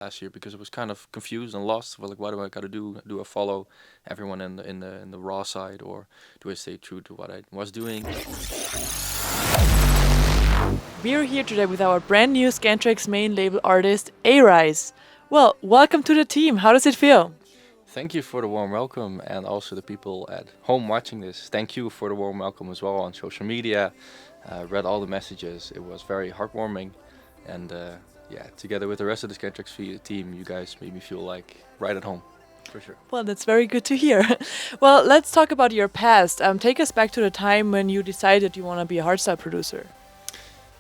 last year because I was kind of confused and lost. Well, like, what do I got to do? Do I follow everyone in the raw side, or do I stay true to what I was doing? We're here today with our brand new Scantraxx main label artist, A-RIZE. Well, welcome to the team. How does it feel? Thank you for the warm welcome, and also the people at home watching this. Thank you for the warm welcome as well on social media. Read all the messages. It was very heartwarming, and yeah, together with the rest of the Scantraxx team, you guys made me feel like right at home, for sure. Well, that's very good to hear. Well, let's talk about your past. Take us back to the time when you decided you want to be a hardstyle producer.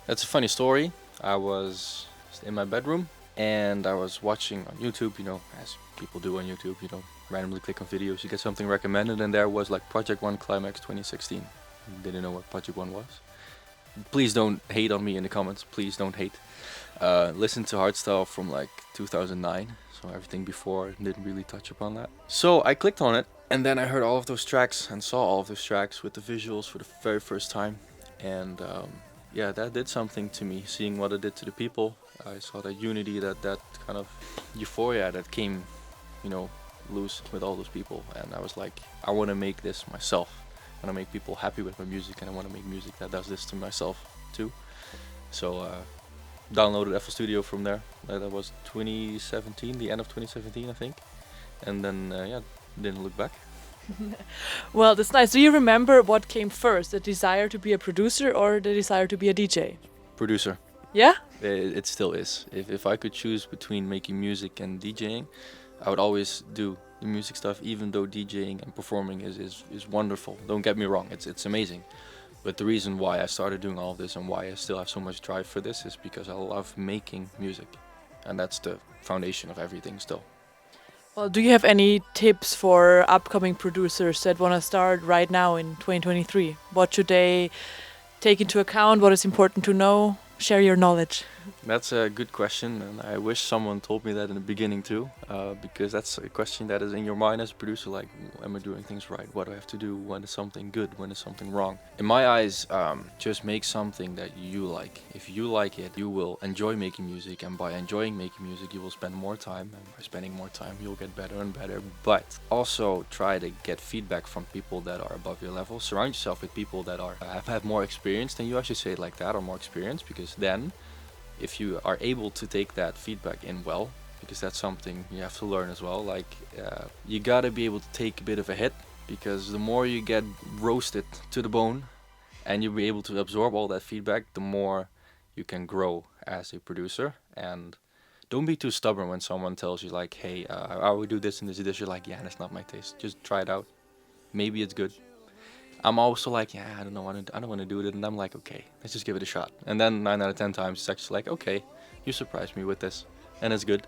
That's a funny story. I was in my bedroom and I was watching on YouTube, as people do on YouTube, randomly click on videos, you get something recommended, and there was like Project One Climax 2016. Didn't know what Project One was. Please don't hate on me in the comments, please don't hate. Listen to Hardstyle from like 2009, so everything before didn't really touch upon that. So I clicked on it, and then I heard all of those tracks and saw all of those tracks with the visuals for the very first time. And yeah, that did something to me, seeing what it did to the people. I saw that unity, that kind of euphoria that came, loose with all those people. And I was like, I want to make this myself. I want to make people happy with my music, and I want to make music that does this to myself too. So downloaded FL Studio from there. That was 2017, the end of 2017, I think. And then, yeah, didn't look back. Well, that's nice. Do you remember what came first, the desire to be a producer or the desire to be a DJ? Producer. Yeah? It still is. If I could choose between making music and DJing, I would always do the music stuff, even though DJing and performing is wonderful. Don't get me wrong, it's amazing. But the reason why I started doing all of this and why I still have so much drive for this is because I love making music. And that's the foundation of everything still. Well, do you have any tips for upcoming producers that want to start right now in 2023? What should they take into account? What is important to know? Share your knowledge. That's a good question, and I wish someone told me that in the beginning too, because that's a question that is in your mind as a producer, like, am I doing things right? What do I have to do? When is something good? When is something wrong? In my eyes, just make something that you like. If you like it, you will enjoy making music, and by enjoying making music, you will spend more time, and by spending more time, you'll get better and better. But also try to get feedback from people that are above your level. Surround yourself with people that have had more experience than you, I should say it like that, or more experience, because then if you are able to take that feedback in well, because that's something you have to learn as well, like you gotta be able to take a bit of a hit, because the more you get roasted to the bone and you'll be able to absorb all that feedback, the more you can grow as a producer. And don't be too stubborn when someone tells you like, hey, I would do this and this. You're like, yeah, that's not my taste. Just try it out. Maybe it's good. I'm also like, yeah, I don't know, I don't want to do it, and I'm like, okay, let's just give it a shot. And then 9 out of 10 times, it's actually like, okay, you surprised me with this, and it's good,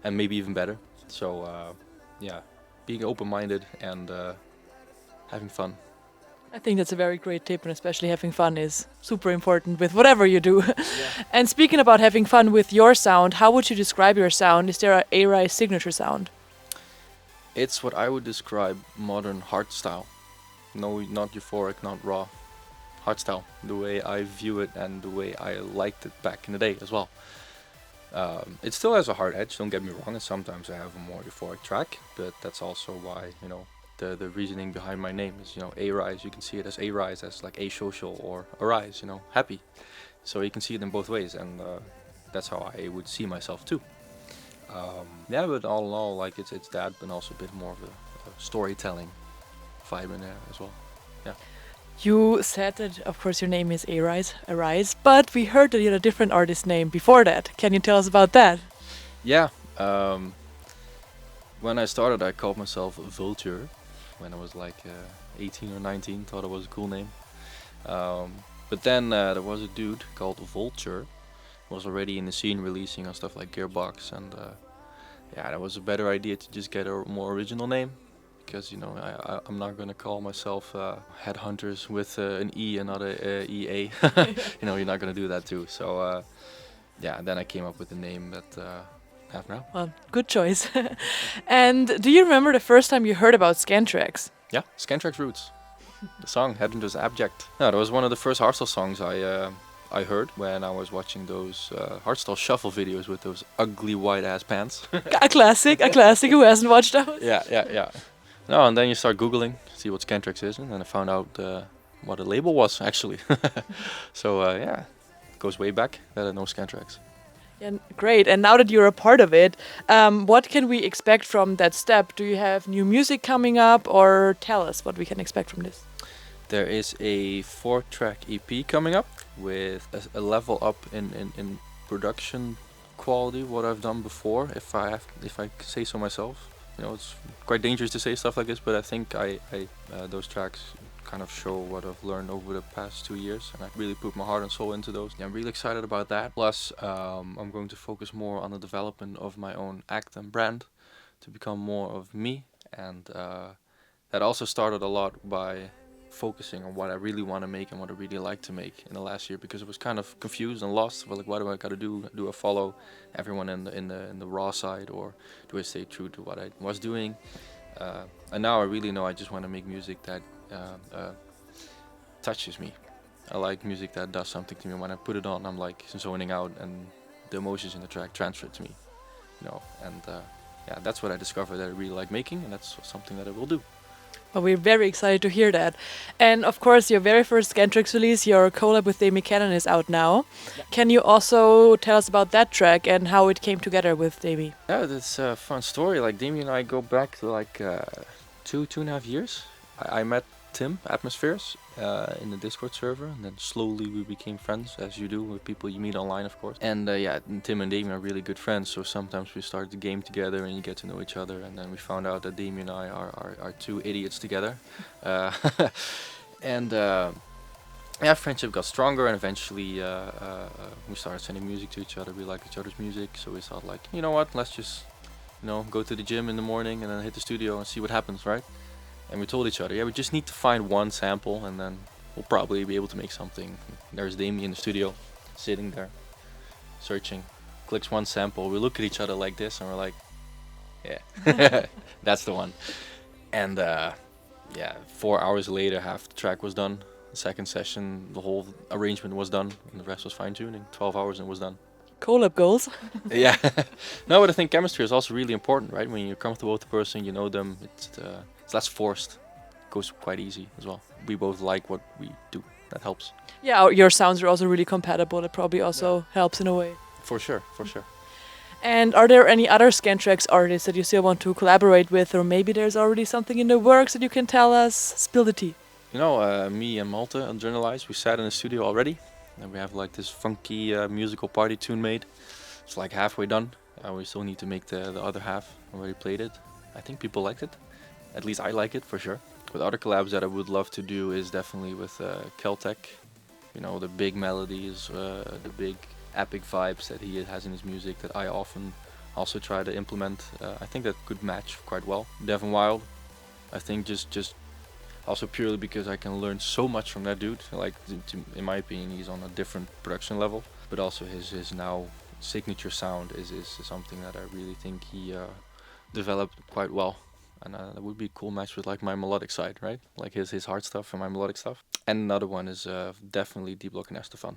and maybe even better. So, yeah, being open-minded and having fun. I think that's a very great tip, and especially having fun is super important with whatever you do. Yeah. And speaking about having fun with your sound, how would you describe your sound? Is there a A-RIZE signature sound? It's what I would describe modern hardstyle. No, not euphoric, not raw. Hardstyle, the way I view it and the way I liked it back in the day as well. It still has a hard edge, don't get me wrong, and sometimes I have a more euphoric track, but that's also why, the reasoning behind my name is, A-RIZE, you can see it as A-RIZE, as like A-social, or ARIZE, happy. So you can see it in both ways, and that's how I would see myself too. Yeah, but all in all, like it's that, but also a bit more of a storytelling vibe in there as well. Yeah. You said that, of course, your name is A-RIZE, but we heard that you had a different artist name before that. Can you tell us about that? Yeah. When I started, I called myself Vulture. When I was like 18 or 19, thought it was a cool name. But then there was a dude called Vulture, was already in the scene releasing on stuff like Gearbox, and yeah, that was a better idea to just get a more original name. Because I'm not gonna call myself Headhunters with an E and not a EA. You're not gonna do that too. So yeah, then I came up with the name that I have now. Well, good choice. And do you remember the first time you heard about Scantraxx? Yeah, Scantraxx Roots. The song Headhunters Abject. Yeah, that was one of the first hardstyle songs I heard when I was watching those Hardstyle shuffle videos with those ugly white ass pants. A classic, a classic. Who hasn't watched those? Yeah. No, and then you start Googling, see what Scantraxx is, and then I found out what a label was actually. So yeah, it goes way back that I know Scantraxx. Yeah, great. And now that you're a part of it, what can we expect from that step? Do you have new music coming up, or tell us what we can expect from this? There is a 4-track EP coming up with a level up in production quality what I've done before, if I say so myself. You know, it's quite dangerous to say stuff like this, but I think those tracks kind of show what I've learned over the past 2 years, and I really put my heart and soul into those. Yeah, I'm really excited about that. Plus, I'm going to focus more on the development of my own act and brand to become more of me, and that also started a lot by focusing on what I really want to make and what I really like to make in the last year, because I was kind of confused and lost. Well, like, what do I gotta do? Do I follow everyone in the raw side, or do I stay true to what I was doing? And now I really know I just want to make music that touches me. I like music that does something to me. When I put it on, I'm like zoning out, and the emotions in the track transfer to me. You know, and yeah, that's what I discovered that I really like making, and that's something that I will do. Well, we're very excited to hear that. And of course, your very first Scantraxx release, your collab with Demi Kanon, is out now. Yeah. Can you also tell us about that track and how it came together with Demi? Yeah, that's a fun story. Like, Demi and I go back to like 2.5 years. I met Tim Atmospheres in the Discord server, and then slowly we became friends, as you do with people you meet online, of course. And yeah, Tim and Demi are really good friends, so sometimes we start the game together and you get to know each other. And then we found out that Demi and I are two idiots together. And yeah, friendship got stronger, and eventually we started sending music to each other. We like each other's music, so we thought, like, you know what, let's just, you know, go to the gym in the morning and then hit the studio and see what happens, right? And we told each other, yeah, we just need to find one sample, and then we'll probably be able to make something. There's Demi in the studio, sitting there, searching, clicks one sample. We look at each other like this, and we're like, yeah, that's the one. And yeah, 4 hours later, half the track was done. The second session, the whole arrangement was done, and the rest was fine-tuning. 12 hours and it was done. Collab goals. Yeah. No, but I think chemistry is also really important, right? When you're comfortable with the person, you know them, it's less forced. It goes quite easy as well. We both like what we do. That helps. Yeah, your sounds are also really compatible. That probably also helps in a way. For sure, for sure. And are there any other Scantraxx artists that you still want to collaborate with, or maybe there's already something in the works that you can tell us? Spill the tea. You know, me and Malte, Adrenalize, we sat in the studio already. And we have like this funky musical party tune made. It's like halfway done. We still need to make the other half. Already played it. I think people liked it. At least I like it, for sure. With other collabs that I would love to do is definitely with KELTEK. You know, the big melodies, the big epic vibes that he has in his music that I often also try to implement. I think that could match quite well. Devin Wild, I think just also purely because I can learn so much from that dude. Like, in my opinion, he's on a different production level, but also his now signature sound is something that I really think he developed quite well. And that would be a cool match with like my melodic side, right? Like his hard stuff and my melodic stuff. And another one is definitely D-Block and Estefan.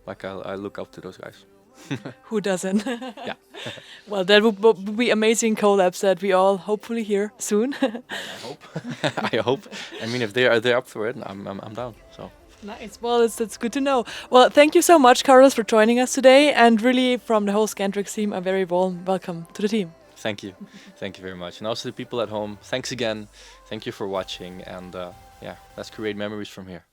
Like, I look up to those guys. Who doesn't? Yeah. Well, that would be amazing collabs that we all hopefully hear soon. I hope. I hope. I mean, if they're up for it, I'm down. So. Nice. Well, it's good to know. Well, thank you so much, Carlos, for joining us today, and really from the whole Scantraxx team, a very warm welcome to the team. Thank you. Thank you very much. And also the people at home, thanks again. Thank you for watching, and yeah, let's create memories from here.